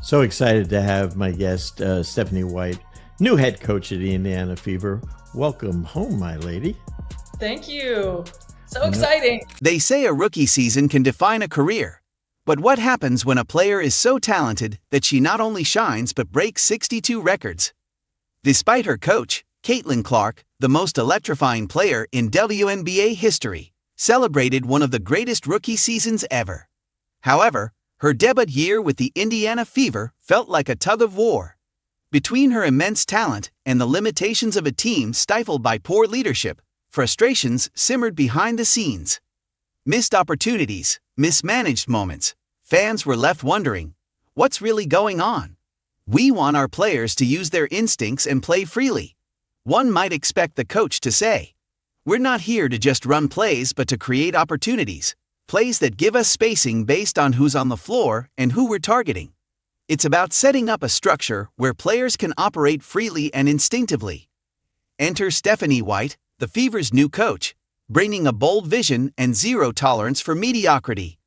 So excited to have my guest, Stephanie White, new head coach of the Indiana Fever. Welcome home, my lady. Thank you. So exciting. They say a rookie season can define a career. But what happens when a player is so talented that she not only shines but breaks 62 records? Despite her coach, Caitlin Clark, the most electrifying player in WNBA history, celebrated one of the greatest rookie seasons ever. However, her debut year with the Indiana Fever felt like a tug of war. Between her immense talent and the limitations of a team stifled by poor leadership, frustrations simmered behind the scenes. Missed opportunities, mismanaged moments. Fans were left wondering, what's really going on? We want our players to use their instincts and play freely. One might expect the coach to say, we're not here to just run plays but to create opportunities. Plays that give us spacing based on who's on the floor and who we're targeting. It's about setting up a structure where players can operate freely and instinctively. Enter Stephanie White, the Fever's new coach, bringing a bold vision and zero tolerance for mediocrity.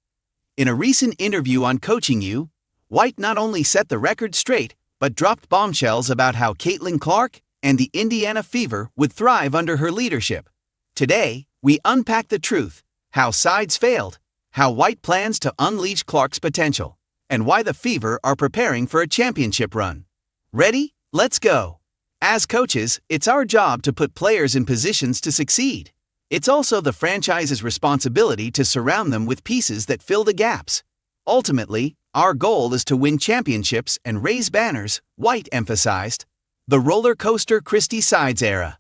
In a recent interview on Coaching You, White not only set the record straight, but dropped bombshells about how Caitlin Clark and the Indiana Fever would thrive under her leadership. Today, we unpack the truth, how Sides failed, how White plans to unleash Clark's potential, and why the Fever are preparing for a championship run. Ready? Let's go! As coaches, it's our job to put players in positions to succeed. It's also the franchise's responsibility to surround them with pieces that fill the gaps. Ultimately, our goal is to win championships and raise banners, White emphasized. The roller coaster Christie Sides era.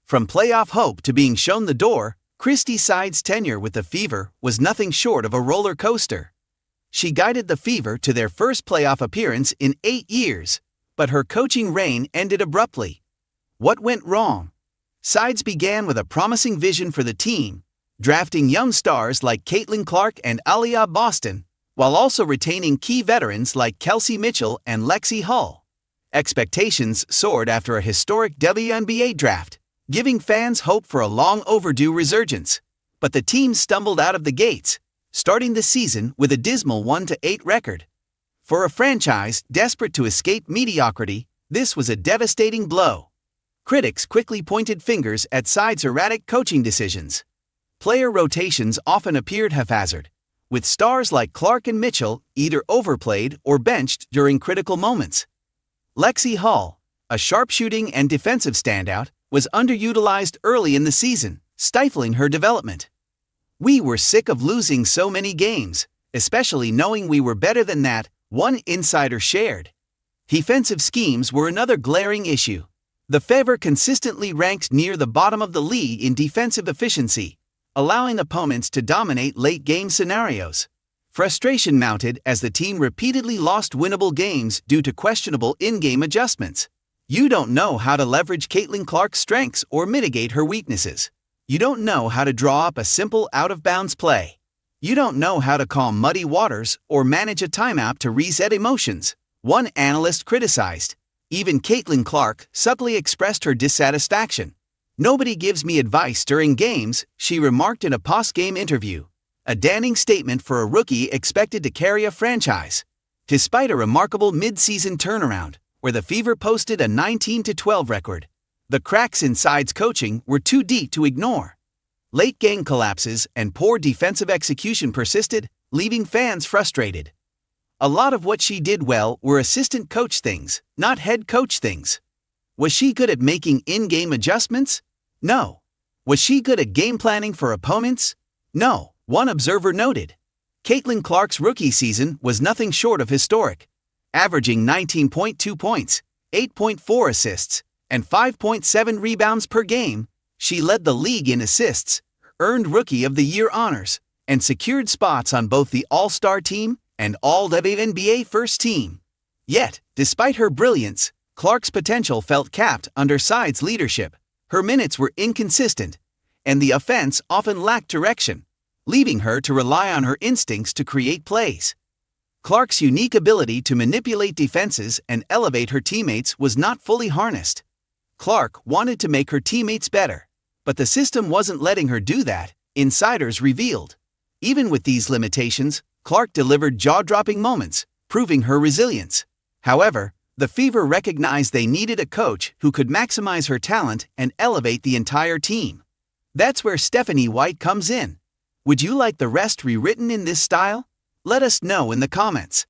From playoff hope to being shown the door, Christie Sides' tenure with the Fever was nothing short of a roller coaster. She guided the Fever to their first playoff appearance in 8 years, but her coaching reign ended abruptly. What went wrong? Sides began with a promising vision for the team, drafting young stars like Caitlin Clark and Aliyah Boston, while also retaining key veterans like Kelsey Mitchell and Lexi Hull. Expectations soared after a historic WNBA draft, giving fans hope for a long-overdue resurgence. But the team stumbled out of the gates, starting the season with a dismal 1-8 record. For a franchise desperate to escape mediocrity, this was a devastating blow. Critics quickly pointed fingers at Sides' erratic coaching decisions. Player rotations often appeared haphazard, with stars like Clark and Mitchell either overplayed or benched during critical moments. Lexi Hull, a sharpshooting and defensive standout, was underutilized early in the season, stifling her development. We were sick of losing so many games, especially knowing we were better than that, one insider shared. Defensive schemes were another glaring issue. The Fever consistently ranked near the bottom of the league in defensive efficiency, allowing opponents to dominate late-game scenarios. Frustration mounted as the team repeatedly lost winnable games due to questionable in-game adjustments. You don't know how to leverage Caitlin Clark's strengths or mitigate her weaknesses. You don't know how to draw up a simple out-of-bounds play. You don't know how to calm muddy waters or manage a timeout to reset emotions, one analyst criticized. Even Caitlin Clark subtly expressed her dissatisfaction. Nobody gives me advice during games, she remarked in a post-game interview. A damning statement for a rookie expected to carry a franchise. Despite a remarkable mid-season turnaround, where the Fever posted a 19-12 record, the cracks in Sides' coaching were too deep to ignore. Late-game collapses and poor defensive execution persisted, leaving fans frustrated. A lot of what she did well were assistant coach things, not head coach things. Was she good at making in-game adjustments? No. Was she good at game planning for opponents? No, one observer noted. Caitlin Clark's rookie season was nothing short of historic. Averaging 19.2 points, 8.4 assists, and 5.7 rebounds per game, she led the league in assists, earned Rookie of the Year honors, and secured spots on both the All-Star team and All-WNBA first team. Yet, despite her brilliance, Clark's potential felt capped under Sides' leadership. Her minutes were inconsistent, and the offense often lacked direction, leaving her to rely on her instincts to create plays. Clark's unique ability to manipulate defenses and elevate her teammates was not fully harnessed. Clark wanted to make her teammates better, but the system wasn't letting her do that, insiders revealed. Even with these limitations, Clark delivered jaw-dropping moments, proving her resilience. However, the Fever recognized they needed a coach who could maximize her talent and elevate the entire team. That's where Stephanie White comes in. Would you like the rest rewritten in this style? Let us know in the comments.